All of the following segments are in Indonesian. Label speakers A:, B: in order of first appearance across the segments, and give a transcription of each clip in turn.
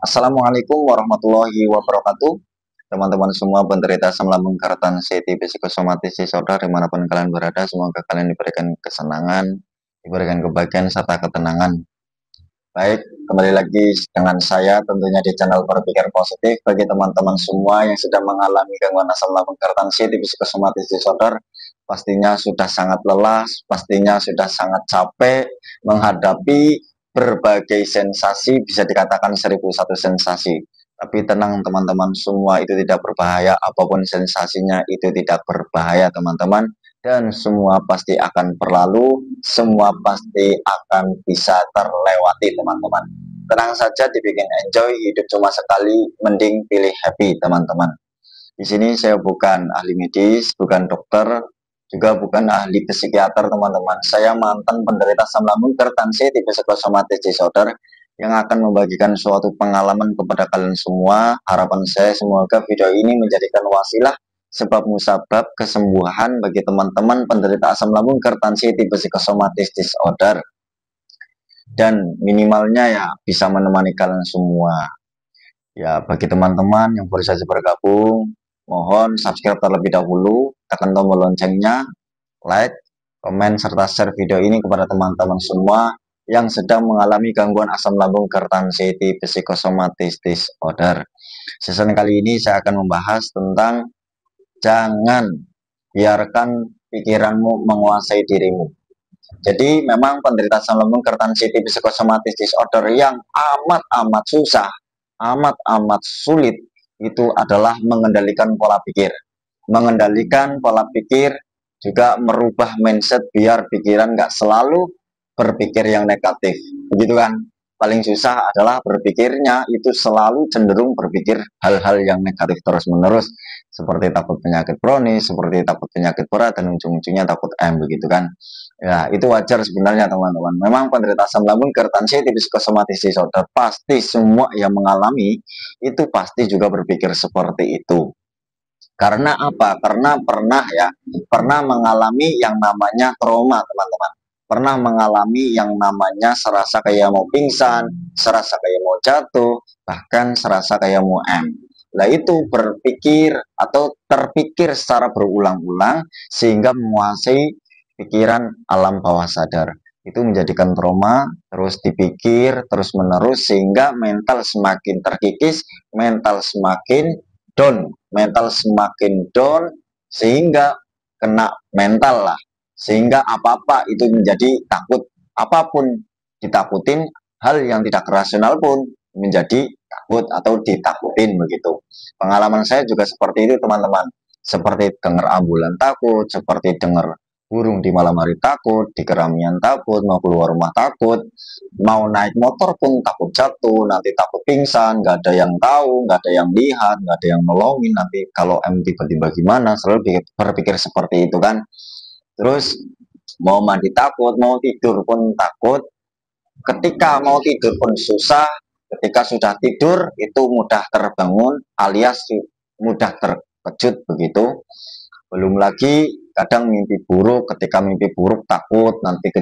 A: Assalamualaikum warahmatullahi wabarakatuh. Teman-teman semua penderita asam lambung kartan CT psikosomatis disorder dimanapun kalian berada, semoga kalian diberikan kesenangan, diberikan kebahagiaan serta ketenangan. Baik, kembali lagi dengan saya tentunya di channel Berpikir Positif. Bagi teman-teman semua yang sedang mengalami gangguan asam lambung kartan CT psikosomatis disorder, pastinya sudah sangat lelah, pastinya sudah sangat capek menghadapi berbagai sensasi, bisa dikatakan 1001 sensasi. Tapi tenang teman-teman semua, itu tidak berbahaya, apapun sensasinya itu tidak berbahaya teman-teman. Dan semua pasti akan berlalu, semua pasti akan bisa terlewati teman-teman. Tenang saja, dibikin enjoy, hidup cuma sekali, mending pilih happy teman-teman. Di sini saya bukan ahli medis, bukan dokter, juga bukan ahli psikiater teman-teman. Saya mantan penderita asam lambung tertensi tipe psikosomatis disorder yang akan membagikan suatu pengalaman kepada kalian semua. Harapan saya semoga video ini menjadikan wasilah sebab musabab kesembuhan bagi teman-teman penderita asam lambung tertensi tipe psikosomatis disorder. Dan minimalnya ya bisa menemani kalian semua. Ya, bagi teman-teman yang baru saja bergabung, mohon subscribe terlebih dahulu, tekan tombol loncengnya, like, komen, serta share video ini kepada teman-teman semua yang sedang mengalami gangguan asam lambung tertensi psikosomatis disorder. Season kali ini saya akan membahas tentang jangan biarkan pikiranmu menguasai dirimu. Jadi memang penderita asam lambung tertensi psikosomatis disorder yang amat-amat susah, amat-amat sulit itu adalah mengendalikan pola pikir. Mengendalikan pola pikir juga merubah mindset biar pikiran nggak selalu berpikir yang negatif. Begitu kan? Paling susah adalah berpikirnya itu selalu cenderung berpikir hal-hal yang negatif terus-menerus. Seperti takut penyakit kronis, seperti takut penyakit berat, dan ujung-ujungnya takut begitu kan. Ya, itu wajar sebenarnya teman-teman. Memang penderita asam lambung tertensi tipe psikosomatis disorder pasti semua yang mengalami itu pasti juga berpikir seperti itu. Karena apa? Karena pernah mengalami yang namanya trauma, teman-teman. Pernah mengalami yang namanya serasa kayak mau pingsan, serasa kayak mau jatuh, bahkan serasa kayak mau Nah, itu berpikir atau terpikir secara berulang-ulang sehingga menguasai pikiran alam bawah sadar. Itu menjadikan trauma, terus dipikir, terus menerus sehingga mental semakin terkikis, mental semakin down sehingga kena mental lah, sehingga apa-apa itu menjadi takut, apapun ditakutin, hal yang tidak rasional pun menjadi takut atau ditakutin begitu. Pengalaman saya juga seperti itu teman-teman, seperti dengar ambulan takut, seperti dengar burung di malam hari takut, di keramaian takut, mau keluar rumah takut, mau naik motor pun takut jatuh, nanti takut pingsan, nggak ada yang tahu, nggak ada yang lihat, nggak ada yang nolongin, nanti kalau tiba-tiba gimana, selalu berpikir seperti itu kan. Terus mau mandi takut, mau tidur pun takut, ketika mau tidur pun susah, ketika sudah tidur itu mudah terbangun alias mudah terkejut begitu. Belum lagi kadang mimpi buruk, ketika mimpi buruk takut nanti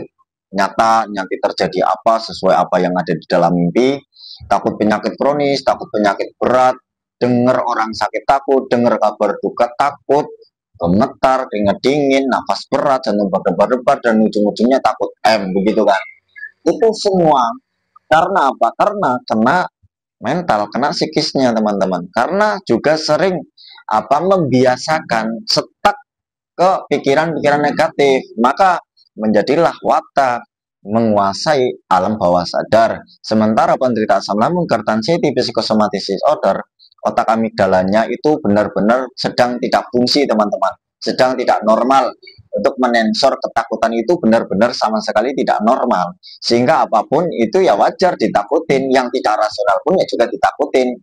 A: nyata nanti terjadi apa sesuai apa yang ada di dalam mimpi. Takut penyakit kronis, takut penyakit berat, dengar orang sakit takut, dengar kabar duka takut, gemetar, keringat dingin, nafas berat, jantung berdebar-debar, dan ujung-ujungnya takut begitu kan. Itu semua karena apa? Karena kena mental, kena psikisnya teman-teman. Karena juga sering membiasakan stuck ke pikiran-pikiran negatif, maka menjadilah watak menguasai alam bawah sadar. Sementara penderita asam lambung tertensi psikosomatis disorder, otak amigdalanya itu benar-benar sedang tidak fungsi teman-teman, sedang tidak normal. Untuk menensor ketakutan itu benar-benar sama sekali tidak normal, sehingga apapun itu ya wajar ditakutin, yang tidak rasional pun ya juga ditakutin.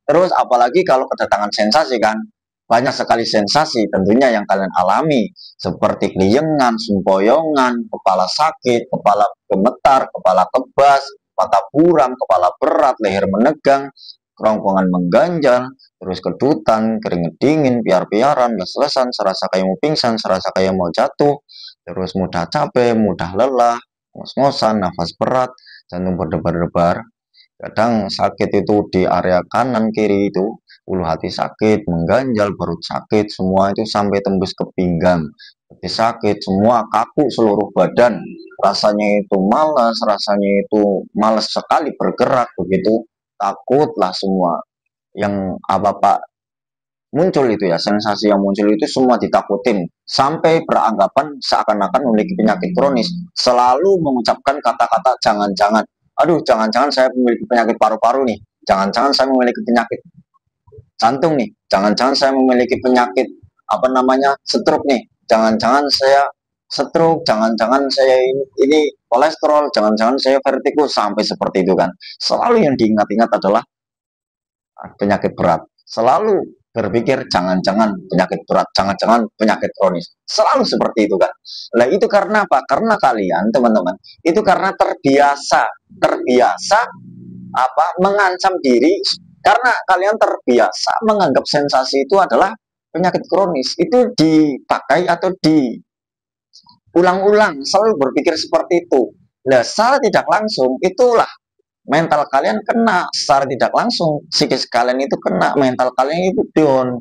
A: Terus apalagi kalau kedatangan sensasi kan, banyak sekali sensasi tentunya yang kalian alami, seperti keliengan, sempoyongan, kepala sakit, kepala gemetar, kepala kebas, mata buram, kepala berat, leher menegang, kerongkongan mengganjal, terus kedutan, keringet dingin, piar-piaran, les-lesan, serasa kayak mau pingsan, serasa kayak mau jatuh, terus mudah capek, mudah lelah, ngos-ngosan, nafas berat, jantung berdebar-debar. Kadang sakit itu di area kanan kiri itu, ulu hati sakit, mengganjal, perut sakit, semua itu sampai tembus ke pinggang. Hati sakit, semua kaku seluruh badan. Rasanya itu malas sekali bergerak begitu. Takutlah semua. Yang apa Pak muncul itu ya, sensasi yang muncul itu semua ditakutin. Sampai beranggapan seakan-akan memiliki penyakit kronis. Selalu mengucapkan kata-kata jangan-jangan. Aduh, jangan-jangan saya memiliki penyakit paru-paru nih. Jangan-jangan saya memiliki penyakit jantung nih. Jangan-jangan saya memiliki penyakit apa namanya stroke nih. Jangan-jangan saya stroke, jangan-jangan saya ini kolesterol, jangan-jangan saya vertigo sampai seperti itu kan. Selalu yang diingat-ingat adalah penyakit berat. Selalu berpikir jangan-jangan penyakit berat, jangan-jangan penyakit kronis. Selalu seperti itu kan. Nah, itu karena apa? Karena kalian, teman-teman, itu karena terbiasa apa? Mengancam diri karena kalian terbiasa menganggap sensasi itu adalah penyakit kronis. Itu dipakai atau diulang-ulang, selalu berpikir seperti itu. Nah, secara tidak langsung itulah mental kalian kena secara tidak langsung, psikis kalian itu kena, mental kalian itu down.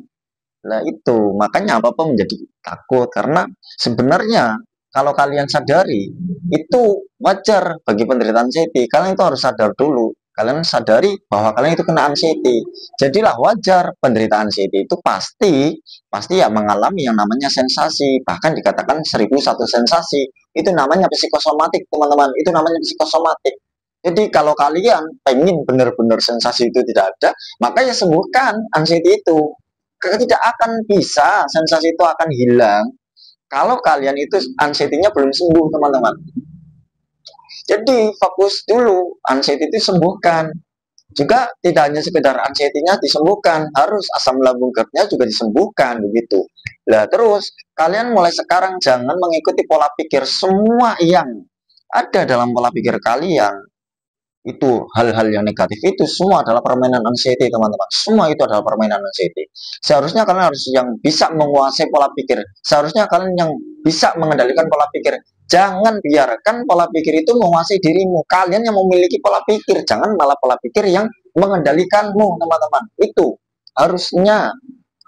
A: Nah itu makanya apa-apa menjadi takut karena sebenarnya kalau kalian sadari itu wajar bagi penderitaan anxiety. Kalian itu harus sadar dulu. Kalian sadari bahwa kalian itu kena anxiety. Jadilah wajar penderitaan anxiety itu pasti pasti ya mengalami yang namanya sensasi. Bahkan dikatakan 1001 sensasi. Itu namanya psikosomatik, teman-teman. Itu namanya psikosomatik. Jadi kalau kalian pengen benar-benar sensasi itu tidak ada, maka ya sembuhkan anxiety itu. Tidak akan bisa sensasi itu akan hilang kalau kalian itu anxiety-nya belum sembuh, teman-teman. Jadi fokus dulu, anxiety itu sembuhkan. Juga tidak hanya sekedar anxiety-nya disembuhkan, harus asam lambung GERD-nya juga disembuhkan begitu. Nah, terus kalian mulai sekarang jangan mengikuti pola pikir semua yang ada dalam pola pikir kalian itu hal-hal yang negatif itu semua adalah permainan anxiety, teman-teman. Semua itu adalah permainan anxiety. Seharusnya kalian harus yang bisa menguasai pola pikir. Seharusnya kalian yang bisa mengendalikan pola pikir. Jangan biarkan pola pikir itu menguasai dirimu. Kalian yang memiliki pola pikir, jangan malah pola pikir yang mengendalikanmu, teman-teman. Itu harusnya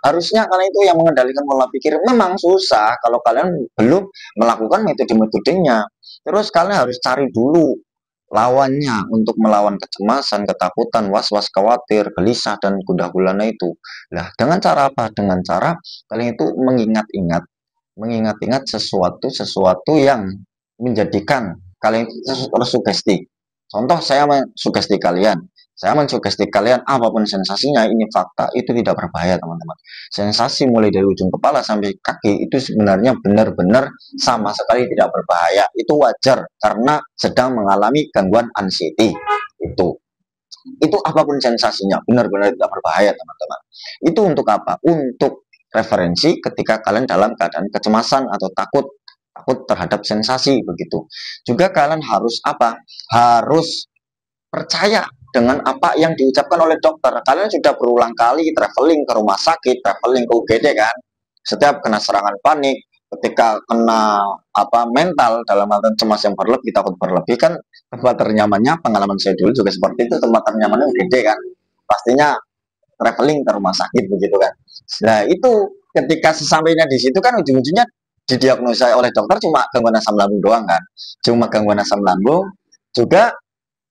A: harusnya kalian itu yang mengendalikan pola pikir. Memang susah kalau kalian belum melakukan metode-metodenya. Terus kalian harus cari dulu lawannya untuk melawan kecemasan, ketakutan, was-was, khawatir, gelisah, dan gundah gulana itu. Nah, dengan cara apa? Dengan cara kalian itu mengingat-ingat sesuatu yang menjadikan kalian itu tersugesti. Contoh, saya mensugesti kalian apapun sensasinya, ini fakta, itu tidak berbahaya, teman-teman. Sensasi mulai dari ujung kepala sampai kaki itu sebenarnya benar-benar sama sekali tidak berbahaya. Itu wajar karena sedang mengalami gangguan anxiety. Itu apapun sensasinya benar-benar tidak berbahaya, teman-teman. Itu untuk apa? Untuk referensi ketika kalian dalam keadaan kecemasan atau takut terhadap sensasi begitu. Juga kalian harus apa? Harus percaya dengan apa yang diucapkan oleh dokter. Kalian sudah berulang kali traveling ke rumah sakit, traveling ke UGD kan. Setiap kena serangan panik, ketika kena apa mental dalam hal cemas yang berlebih, takut berlebih kan tempat ternyamannya pengalaman saya dulu juga seperti itu, tempat ternyamannya UGD kan. Pastinya traveling ke rumah sakit begitu kan. Nah, itu ketika sesampainya di situ kan ujung-ujungnya didiagnosa oleh dokter cuma gangguan asam lambung doang kan. Cuma gangguan asam lambung. Juga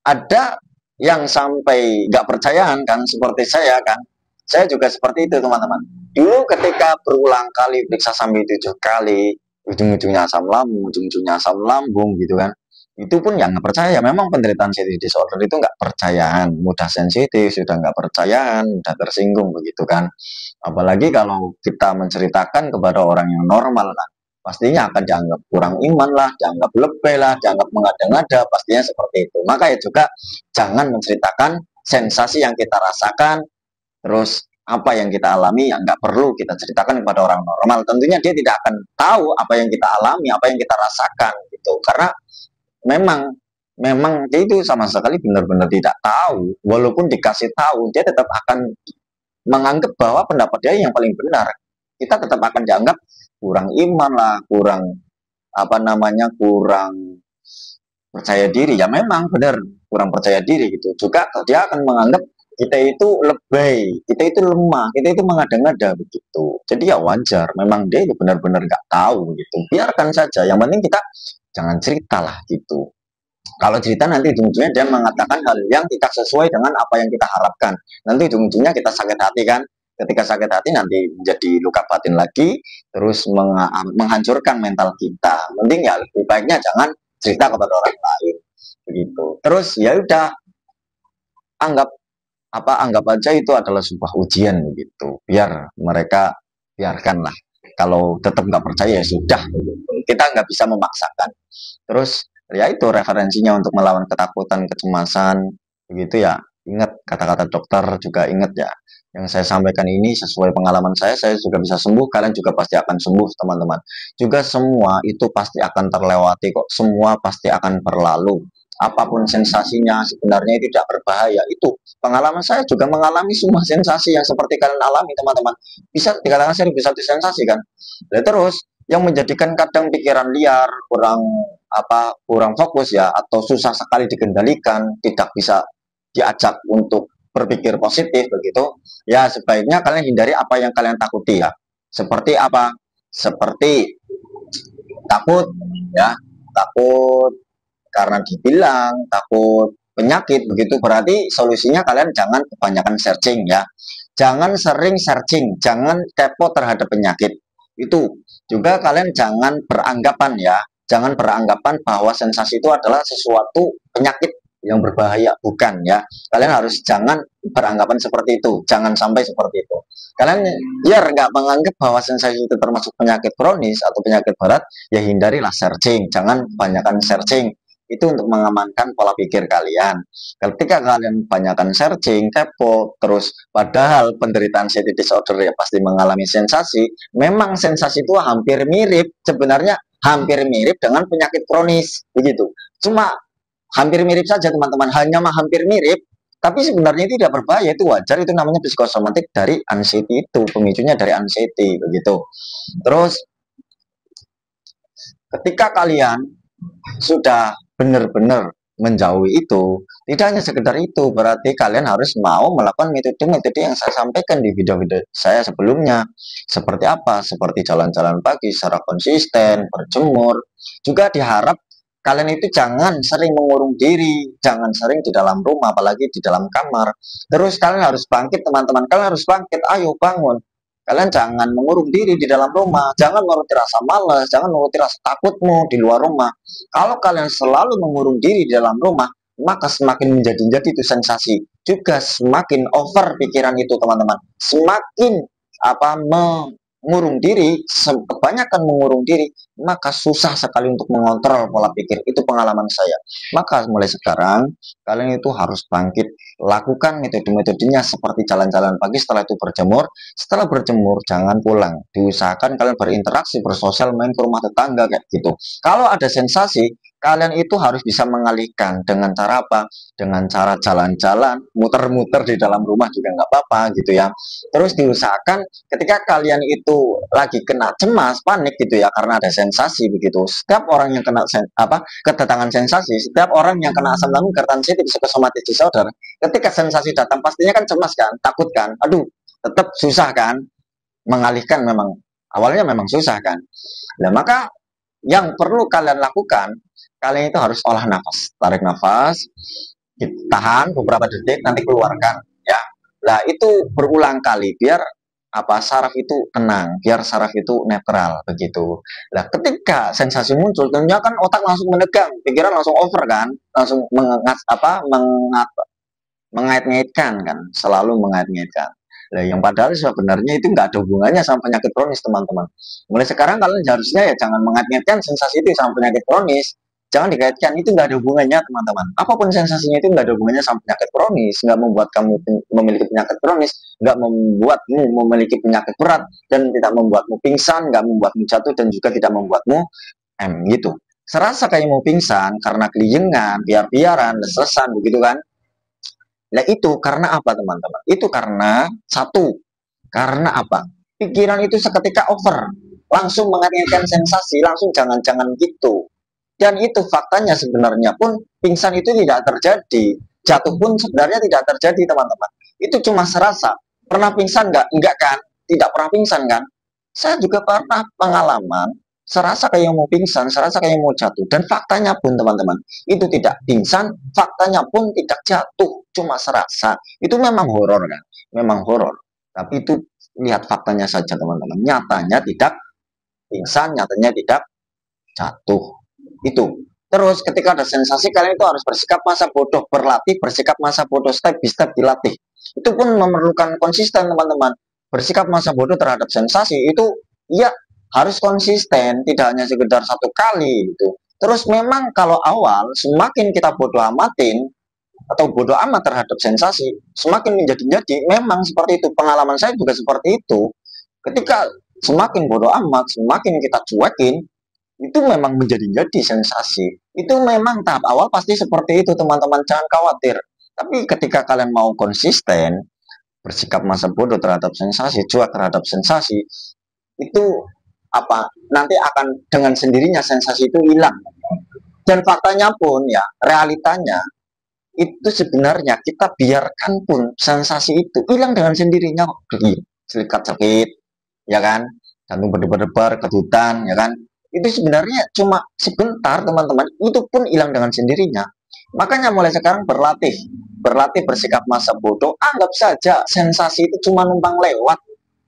A: ada yang sampai nggak percayaan kan seperti saya kan. Saya juga seperti itu, teman-teman. Dulu ketika berulang kali periksa sampai 7 kali, ujung-ujungnya asam lambung gitu kan. Itu pun yang nggak percaya. Memang penderitaan sensitive disorder itu nggak percayaan, mudah sensitif, sudah nggak percayaan, mudah tersinggung begitu kan. Apalagi kalau kita menceritakan kepada orang yang normal kan, pastinya akan dianggap kurang iman lah, dianggap lebay lah, dianggap mengada-ngada, pastinya seperti itu. Maka ya juga jangan menceritakan sensasi yang kita rasakan, terus apa yang kita alami yang nggak perlu kita ceritakan kepada orang normal. Tentunya dia tidak akan tahu apa yang kita alami, apa yang kita rasakan gitu. Karena memang memang dia itu sama sekali benar-benar tidak tahu. Walaupun dikasih tahu, dia tetap akan menganggap bahwa pendapat dia yang paling benar. Kita tetap akan dianggap kurang iman lah, kurang apa namanya, kurang percaya diri, ya memang benar kurang percaya diri gitu. Juga dia akan menganggap kita itu lebay, kita itu lemah, kita itu mengada-ngada begitu. Jadi ya wajar, memang dia itu benar-benar nggak tahu gitu. Biarkan saja, yang penting kita jangan cerita lah gitu. Kalau cerita nanti ujung-ujungnya dia mengatakan hal yang tidak sesuai dengan apa yang kita harapkan. Nanti ujung-ujungnya kita sakit hati kan. Ketika sakit hati nanti menjadi luka batin lagi, terus menghancurkan mental kita. Mending ya lebih baiknya jangan cerita kepada orang lain begitu. Terus ya udah, anggap anggap aja itu adalah sebuah ujian begitu. Biar mereka biarkanlah. Kalau tetap nggak percaya ya sudah begitu. Kita nggak bisa memaksakan. Terus ya itu referensinya untuk melawan ketakutan, kecemasan, begitu ya. Ingat kata-kata dokter, juga ingat ya. Yang saya sampaikan ini sesuai pengalaman saya juga bisa sembuh, kalian juga pasti akan sembuh, teman-teman. Juga semua itu pasti akan terlewati kok, semua pasti akan berlalu. Apapun sensasinya sebenarnya itu tidak berbahaya. Itu pengalaman saya juga mengalami semua sensasi yang seperti kalian alami, teman-teman. Bisa dikatakan saya bisa sensasi kan. Dan terus yang menjadikan kadang pikiran liar, kurang fokus ya, atau susah sekali dikendalikan, tidak bisa diajak untuk berpikir positif begitu, ya sebaiknya kalian hindari apa yang kalian takuti ya. Seperti apa? Seperti takut ya, takut karena dibilang, takut penyakit begitu, berarti solusinya kalian jangan kebanyakan searching ya. Jangan sering searching, jangan kepo terhadap penyakit. Itu juga kalian jangan beranggapan ya, jangan beranggapan bahwa sensasi itu adalah sesuatu penyakit yang berbahaya, bukan ya. Kalian harus jangan beranggapan seperti itu, jangan sampai seperti itu. Kalian biar nggak menganggap bahwa sensasi itu termasuk penyakit kronis atau penyakit berat, ya hindarilah searching, jangan kebanyakan searching. Itu untuk mengamankan pola pikir kalian. Ketika kalian banyakkan searching, kepo, terus padahal penderitaan anxiety disorder ya pasti mengalami sensasi. Memang sensasi itu hampir mirip, sebenarnya hampir mirip dengan penyakit kronis, begitu. Cuma hampir mirip saja teman-teman, hanya hampir mirip, tapi sebenarnya itu tidak berbahaya, itu wajar, itu namanya psikosomatik dari anxiety, itu pemicunya dari anxiety, begitu. Terus ketika kalian sudah benar-benar menjauhi itu, tidak hanya sekedar itu, berarti kalian harus mau melakukan metode-metode yang saya sampaikan di video-video saya sebelumnya. Seperti apa? Seperti jalan-jalan pagi secara konsisten, berjemur. Juga diharap kalian itu jangan sering mengurung diri, jangan sering di dalam rumah, apalagi di dalam kamar. Terus kalian harus bangkit, teman-teman. Kalian harus bangkit, ayo bangun. Kalian jangan mengurung diri di dalam rumah, jangan menuruti rasa malas, jangan menuruti rasa takutmu di luar rumah. Kalau kalian selalu mengurung diri di dalam rumah, maka semakin menjadi-jadi itu sensasi. Juga semakin over pikiran itu, teman-teman. Semakin mengurung diri, kebanyakan mengurung diri, maka susah sekali untuk mengontrol pola pikir. Itu pengalaman saya. Maka mulai sekarang, kalian itu harus bangkit, lakukan metode-metodenya seperti jalan-jalan pagi, setelah itu berjemur. Setelah berjemur, jangan pulang. Diusahakan kalian berinteraksi, bersosial, main ke rumah tetangga kayak gitu. Kalau ada sensasi, kalian itu harus bisa mengalihkan dengan cara apa? Dengan cara jalan-jalan, muter-muter di dalam rumah juga nggak apa-apa gitu ya. Terus diusahakan ketika kalian itu lagi kena cemas, panik gitu ya, karena ada sensasi begitu. Setiap orang yang kena kedatangan sensasi, setiap orang yang kena asam lambung, gerd, anxiety, psikosomatis disorder, ketika sensasi datang pastinya kan cemas kan, takut kan, aduh, tetap susah kan mengalihkan, memang awalnya memang susah kan. Nah, maka yang perlu kalian lakukan, kalian itu harus olah nafas, tarik nafas, tahan beberapa detik, nanti keluarkan ya. Nah, itu berulang kali biar saraf itu tenang, biar saraf itu netral begitu. Nah, ketika sensasi muncul, tentunya kan otak langsung menegang, pikiran langsung over kan, langsung mengait-ngaitkan kan, selalu mengait-ngaitkan. Nah, yang padahal sebenarnya itu nggak ada hubungannya sama penyakit kronis, teman-teman. Mulai sekarang kalian harusnya ya jangan mengait-ngaitkan sensasi itu sama penyakit kronis. Jangan dikaitkan, itu nggak ada hubungannya, teman-teman. Apapun sensasinya itu nggak ada hubungannya sama penyakit kronis, nggak membuat kamu memiliki penyakit kronis, nggak membuatmu memiliki penyakit berat, dan tidak membuatmu pingsan, nggak membuatmu jatuh, dan juga tidak membuatmu gitu. Serasa kayak mau pingsan karena keliengan, biar-biaran, lesesan, begitu kan? Nah itu karena apa teman-teman? Itu karena satu, karena apa? Pikiran itu seketika over, langsung mengaitkan sensasi, langsung jangan-jangan gitu. Dan itu faktanya sebenarnya pun pingsan itu tidak terjadi, jatuh pun sebenarnya tidak terjadi teman-teman. Itu cuma serasa. Pernah pingsan nggak? Enggak kan? Tidak pernah pingsan kan? Saya juga pernah pengalaman serasa kayak mau pingsan, serasa kayak mau jatuh. Dan faktanya pun teman-teman, itu tidak pingsan, faktanya pun tidak jatuh, cuma serasa. Itu memang horor kan? Memang horor. Tapi itu lihat faktanya saja teman-teman. Nyatanya tidak pingsan, nyatanya tidak jatuh. Itu. Terus ketika ada sensasi kalian itu harus bersikap masa bodoh, berlatih bersikap masa bodoh step by step dilatih. Itu pun memerlukan konsisten teman-teman. Bersikap masa bodoh terhadap sensasi itu ya harus konsisten, tidak hanya sekedar satu kali gitu. Terus memang kalau awal semakin kita bodoh amatin atau bodoh amat terhadap sensasi, semakin menjadi-jadi. Memang seperti itu. Pengalaman saya juga seperti itu. Ketika semakin bodoh amat, semakin kita cuekin, itu memang menjadi-jadi sensasi. Itu memang tahap awal pasti seperti itu teman-teman, jangan khawatir. Tapi ketika kalian mau konsisten, bersikap masa bodoh terhadap sensasi, cuek terhadap sensasi, itu apa nanti akan dengan sendirinya sensasi itu hilang. Dan faktanya pun ya, realitanya itu sebenarnya kita biarkan pun sensasi itu hilang dengan sendirinya. Selikat sakit, ya kan? Jantung berdebar-debar, kedutan, ya kan? Itu sebenarnya cuma sebentar teman-teman, itu pun hilang dengan sendirinya. Makanya mulai sekarang berlatih bersikap masa bodoh, anggap saja sensasi itu cuma numpang lewat.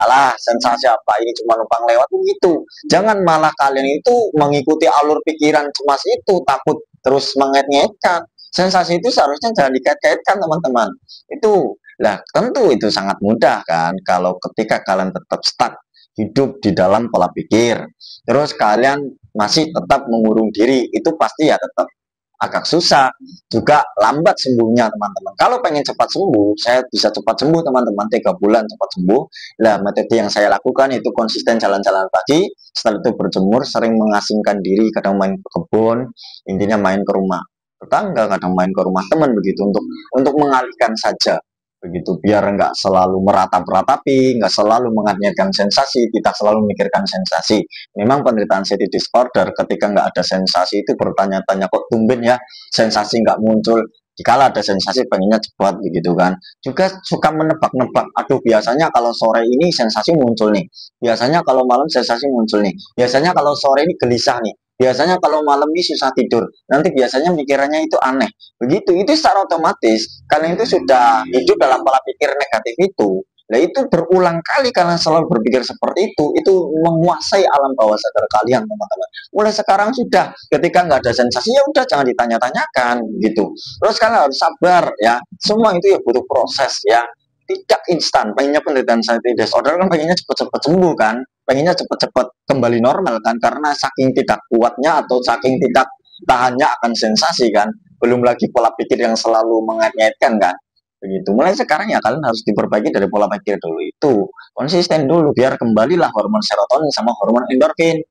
A: Alah, sensasi apa ini cuma numpang lewat begitu. Jangan malah kalian itu mengikuti alur pikiran cemas itu, takut terus mengait-ngaitkan. Sensasi itu seharusnya jangan dikait-kaitkan teman-teman. Itu lah tentu itu sangat mudah kan kalau ketika kalian tetap stuck hidup di dalam pola pikir. Terus kalian masih tetap mengurung diri, itu pasti ya tetap agak susah, juga lambat sembuhnya teman-teman. Kalau pengen cepat sembuh, saya bisa cepat sembuh teman-teman, 3 bulan cepat sembuh. Nah, metode yang saya lakukan itu konsisten jalan-jalan pagi, setelah itu berjemur, sering mengasingkan diri, kadang main ke kebun, intinya main ke rumah tetangga, kadang main ke rumah teman begitu untuk mengalihkan saja begitu biar nggak selalu meratap-ratapi, nggak selalu mengaitkan sensasi, tidak selalu memikirkan sensasi. Memang penderita anxiety disorder ketika nggak ada sensasi itu bertanya-tanya kok tumben ya sensasi nggak muncul. Jika ada sensasi pengennya cepat begitu kan. Juga suka menebak-nebak. Aduh biasanya kalau sore ini sensasi muncul nih. Biasanya kalau malam sensasi muncul nih. Biasanya kalau sore ini gelisah nih. Biasanya kalau malam ini susah tidur. Nanti biasanya pikirannya itu aneh. Begitu. Itu secara otomatis kalian itu sudah hidup dalam pola pikir negatif itu. Nah itu berulang kali kalian selalu berpikir seperti itu menguasai alam bawah sadar kalian teman-teman. Mulai sekarang sudah, ketika nggak ada sensasi ya udah jangan ditanya-tanyakan gitu. Terus kalian harus sabar ya. Semua itu ya butuh proses ya. Tidak instan. Pengennya penderita anxiety disorder kan pengennya cepat-cepat sembuh kan. Pengennya cepat-cepat kembali normal kan. Karena saking tidak kuatnya atau saking tidak tahannya akan sensasi kan. Belum lagi pola pikir yang selalu mengait-ngaitkan kan. Begitu. Mulai sekarang ya kalian harus diperbaiki dari pola pikir dulu itu. Konsisten dulu biar kembalilah hormon serotonin sama hormon endorfin.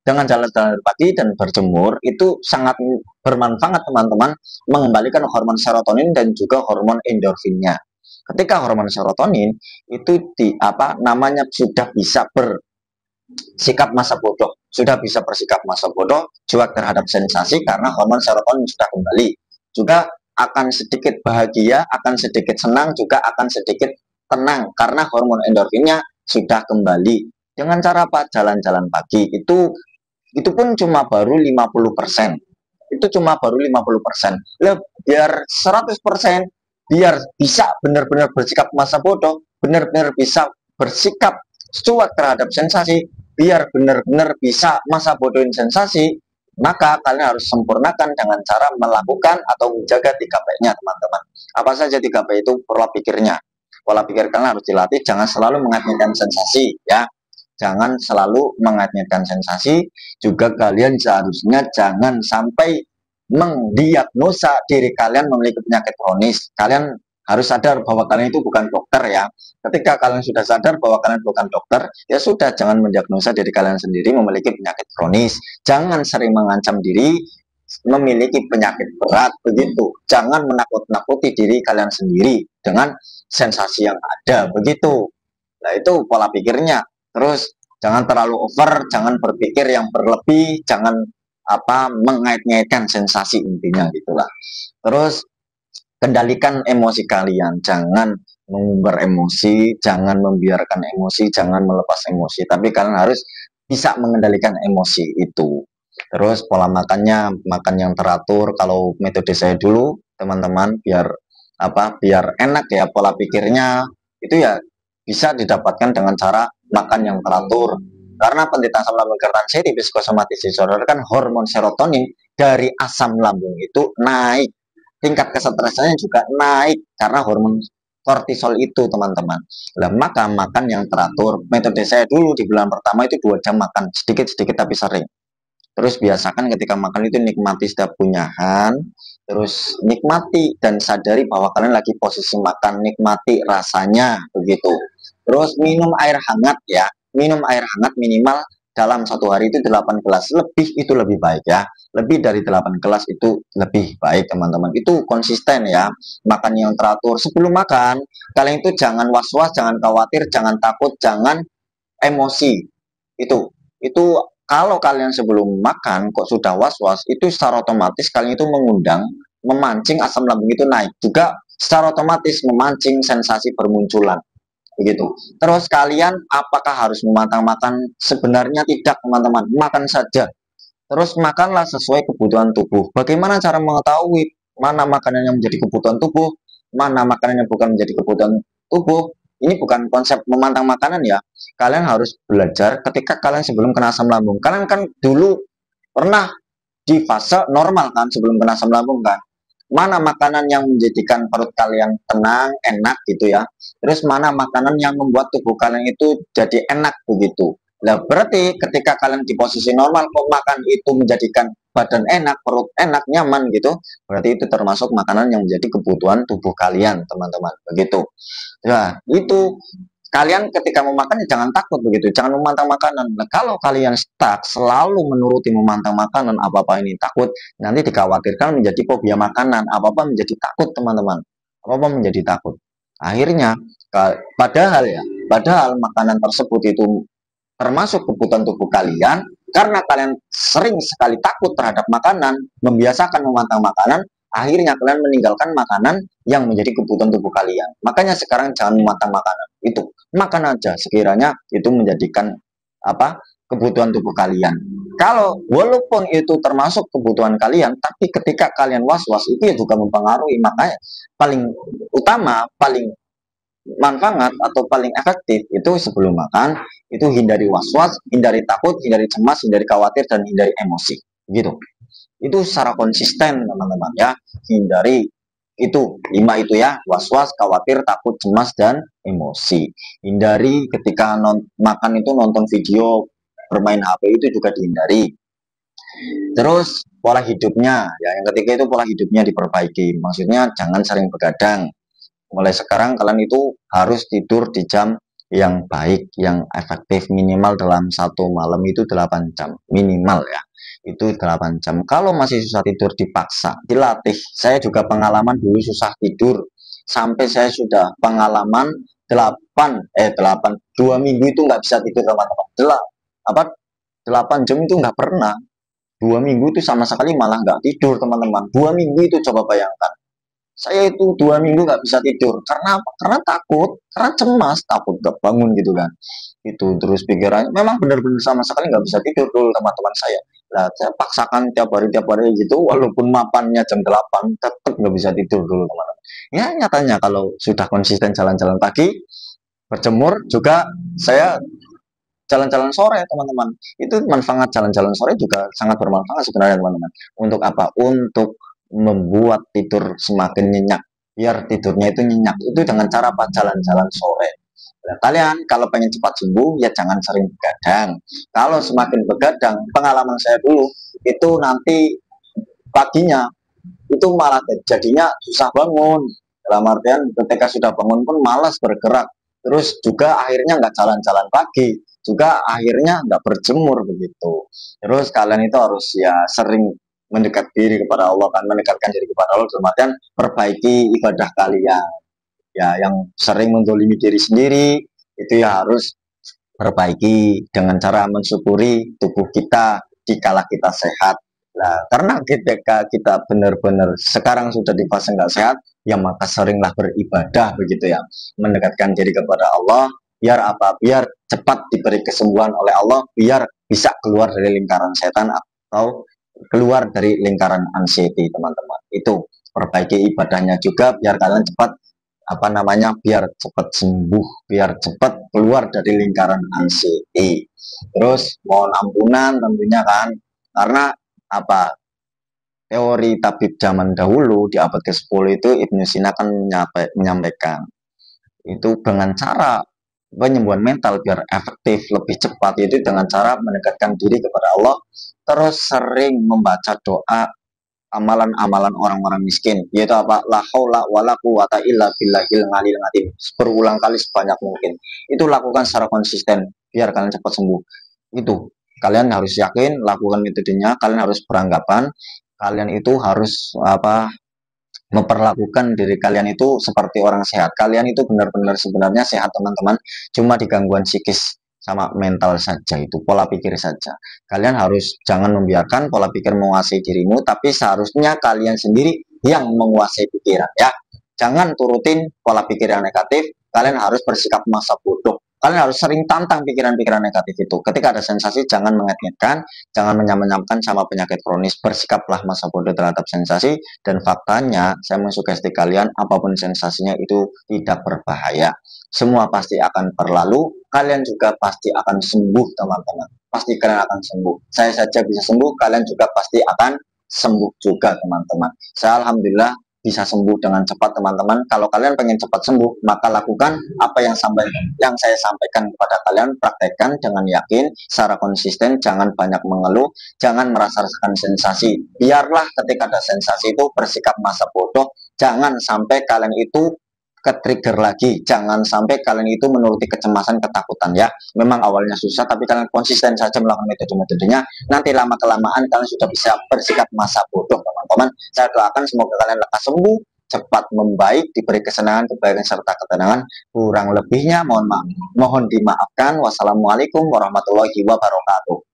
A: Dengan jalan-jalan pagi dan berjemur itu sangat bermanfaat teman-teman mengembalikan hormon serotonin dan juga hormon endorfinnya. Ketika hormon serotonin itu namanya sudah bisa bersikap masa bodoh, sudah bisa bersikap masa bodoh, cuek terhadap sensasi karena hormon serotonin sudah kembali. Juga akan sedikit bahagia, akan sedikit senang, juga akan sedikit tenang karena hormon endorfinnya sudah kembali. Dengan cara apa? Jalan-jalan pagi itu pun cuma baru 50%. Itu cuma baru 50%. Biar 100%, biar bisa benar-benar bersikap masa bodoh, benar-benar bisa bersikap cuek terhadap sensasi, biar benar-benar bisa masa bodohin sensasi, maka kalian harus sempurnakan dengan cara melakukan atau menjaga 3P-nya teman-teman. Apa saja 3P itu? Pola pikirnya. Pola pikir kalian harus dilatih, jangan selalu mengaitkan sensasi ya. Jangan selalu mengaitkan sensasi. Juga kalian seharusnya jangan sampai mendiagnosa diri kalian memiliki penyakit kronis. Kalian harus sadar bahwa kalian itu bukan dokter ya. Ketika kalian sudah sadar bahwa kalian bukan dokter, ya sudah jangan mendiagnosa diri kalian sendiri memiliki penyakit kronis. Jangan sering mengancam diri memiliki penyakit berat begitu. Jangan menakut-nakuti diri kalian sendiri dengan sensasi yang ada begitu. Nah itu pola pikirnya. Terus jangan terlalu over, jangan berpikir yang berlebih, jangan mengait-ngaitkan sensasi, intinya gitulah. Terus kendalikan emosi kalian, jangan mengumbar emosi, jangan membiarkan emosi, jangan melepas emosi, tapi kalian harus bisa mengendalikan emosi itu. Terus pola makannya, makan yang teratur. Kalau metode saya dulu, teman-teman, biar enak ya pola pikirnya, itu ya bisa didapatkan dengan cara makan yang teratur. Karena penderita asam lambung hipertensi di psikosomatis disorder kan hormon serotonin dari asam lambung itu naik, tingkat kesetresannya juga naik karena hormon kortisol itu, teman-teman. Nah, maka makan yang teratur. Metode saya dulu di bulan pertama itu 2 jam makan, sedikit-sedikit tapi sering. Terus biasakan ketika makan itu nikmati setiap kunyahan, terus nikmati dan sadari bahwa kalian lagi posisi makan, nikmati rasanya begitu. Terus minum air hangat ya, minum air hangat minimal dalam 1 hari itu 8 gelas, lebih itu lebih baik ya. Lebih dari 8 gelas itu lebih baik, teman-teman. Itu konsisten ya, makan yang teratur. Sebelum makan, kalian itu jangan was-was, jangan khawatir, jangan takut, jangan emosi. Itu kalau kalian sebelum makan kok sudah was-was, itu secara otomatis kalian itu memancing asam lambung itu naik. Juga secara otomatis memancing sensasi bermunculan. Begitu. Terus kalian apakah harus memantang makan? Sebenarnya tidak, teman-teman. Makan saja. Terus makanlah sesuai kebutuhan tubuh. Bagaimana cara mengetahui mana makanan yang menjadi kebutuhan tubuh, mana makanan yang bukan menjadi kebutuhan tubuh? Ini bukan konsep memantang makanan ya. Kalian harus belajar ketika kalian sebelum kena asam lambung. Kalian kan dulu pernah di fase normal kan sebelum kena asam lambung kan. Mana makanan yang menjadikan perut kalian tenang, enak gitu ya. Terus mana makanan yang membuat tubuh kalian itu jadi enak begitu. Nah, berarti ketika kalian di posisi normal kok makan itu menjadikan badan enak, perut enak, nyaman gitu, berarti itu termasuk makanan yang menjadi kebutuhan tubuh kalian, teman-teman. Begitu. Ya, itu kalian ketika mau makan ya jangan takut begitu, jangan memantang makanan. Nah, kalau kalian stuck selalu menuruti memantang makanan, apa-apa ini takut, nanti dikhawatirkan menjadi fobia makanan, apa-apa menjadi takut, teman-teman. Apa-apa menjadi takut. Akhirnya, padahal makanan tersebut itu termasuk kebutuhan tubuh kalian, karena kalian sering sekali takut terhadap makanan, membiasakan memantang makanan, akhirnya kalian meninggalkan makanan yang menjadi kebutuhan tubuh kalian. Makanya sekarang jangan memantang makanan, itu makan aja sekiranya itu menjadikan kebutuhan tubuh kalian. Kalau walaupun itu termasuk kebutuhan kalian, tapi ketika kalian was-was itu juga mempengaruhi. Makanya paling utama, paling manfaat atau paling efektif itu sebelum makan itu hindari was-was, hindari takut, hindari cemas, hindari khawatir, dan hindari emosi gitu. Itu secara konsisten, teman-teman ya. Hindari itu 5 itu ya: was-was, khawatir, takut, cemas, dan emosi. Hindari ketika makan itu nonton video, bermain HP, itu juga dihindari. Terus pola hidupnya ya, yang ketiga itu pola hidupnya diperbaiki. Maksudnya jangan sering begadang. Mulai sekarang kalian itu harus tidur di jam yang baik, yang efektif, minimal dalam 1 malam itu 8 jam minimal ya. Itu 8 jam. Kalau masih susah tidur, dipaksa, dilatih. Saya juga pengalaman dulu susah tidur sampai saya sudah pengalaman 2 minggu itu nggak bisa tidur, teman-teman. 8 jam itu nggak pernah. 2 minggu itu sama sekali malah nggak tidur, teman-teman. 2 minggu itu coba bayangkan. Saya itu 2 minggu nggak bisa tidur. Karena apa? Karena takut, karena cemas, takut gak bangun gitu kan. Itu terus pikirannya memang benar-benar sama sekali nggak bisa tidur dulu, teman-teman saya. Nah, saya paksakan tiap hari gitu, walaupun mapannya jam 8, tetap nggak bisa tidur dulu, teman-teman. Ya, nyatanya kalau sudah konsisten jalan-jalan pagi, berjemur, juga saya jalan-jalan sore, teman-teman. Itu manfaat jalan-jalan sore juga sangat bermanfaat sebenarnya, teman-teman. Untuk apa? Untuk membuat tidur semakin nyenyak, biar tidurnya itu nyenyak. Itu dengan cara apa? Jalan-jalan sore. Nah, kalian kalau pengen cepat sembuh ya jangan sering begadang. Kalau semakin begadang, pengalaman saya dulu itu nanti paginya itu malah jadinya susah bangun. Dalam artian ketika sudah bangun pun malas bergerak. Terus juga akhirnya nggak jalan-jalan pagi, juga akhirnya nggak berjemur begitu. Terus kalian itu harus ya sering mendekat diri kepada Allah, kan, mendekatkan diri kepada Allah, dalam perbaiki ibadah kalian. Ya, yang sering mendolimi diri sendiri itu ya harus perbaiki dengan cara mensyukuri tubuh kita dikala kita sehat. Nah, karena ketika kita benar-benar sekarang sudah di fase nggak sehat, ya maka seringlah beribadah begitu ya, mendekatkan diri kepada Allah, biar apa? Biar cepat diberi kesembuhan oleh Allah, biar bisa keluar dari lingkaran setan atau keluar dari lingkaran anxiety, teman-teman. Itu perbaiki ibadahnya juga, biar kalian cepat apa namanya, biar cepat sembuh, biar cepat keluar dari lingkaran anxiety. Terus mohon ampunan tentunya kan, karena apa, teori tabib zaman dahulu di abad ke-10 itu Ibnu Sina kan menyampaikan itu dengan cara penyembuhan mental biar efektif lebih cepat, itu dengan cara mendekatkan diri kepada Allah, terus sering membaca doa amalan-amalan orang-orang miskin, yaitu apa, la haula wala quwata illa billahil ngalil ngadim, berulang kali sebanyak mungkin. Itu lakukan secara konsisten biar kalian cepat sembuh. Itu kalian harus yakin, lakukan metodenya, kalian harus beranggapan kalian itu harus apa, memperlakukan diri kalian itu seperti orang sehat. Kalian itu benar-benar sebenarnya sehat, teman-teman, cuma di gangguan psikis sama mental saja, itu pola pikir saja. Kalian harus jangan membiarkan pola pikir menguasai dirimu, tapi seharusnya kalian sendiri yang menguasai pikiran ya. Jangan turutin pola pikir yang negatif, kalian harus bersikap masa bodoh. Kalian harus sering tantang pikiran-pikiran negatif itu. Ketika ada sensasi, jangan mengaitkan, jangan menyamakan sama penyakit kronis. Bersikaplah masa bodoh terhadap sensasi, dan faktanya, saya mensugesti kalian, apapun sensasinya itu tidak berbahaya. Semua pasti akan berlalu, kalian juga pasti akan sembuh, teman-teman. Pasti kalian akan sembuh. Saya saja bisa sembuh, kalian juga pasti akan sembuh juga, teman-teman. Saya alhamdulillah bisa sembuh dengan cepat, teman-teman. Kalau kalian pengen cepat sembuh, maka lakukan apa yang saya sampaikan kepada kalian, praktekkan dengan yakin, secara konsisten, jangan banyak mengeluh, jangan merasakan sensasi. Biarlah ketika ada sensasi itu bersikap masa bodoh, jangan sampai kalian itu ke-trigger lagi, jangan sampai kalian itu menuruti kecemasan, ketakutan ya. Memang awalnya susah, tapi kalian konsisten saja melakukan metode-metodenya, nanti lama-kelamaan kalian sudah bisa bersikap masa bodoh, teman-teman. Saya doakan semoga kalian lekas sembuh, cepat membaik, diberi kesenangan, kebaikan serta ketenangan. Kurang lebihnya mohon maaf, mohon dimaafkan. Wassalamualaikum warahmatullahi wabarakatuh.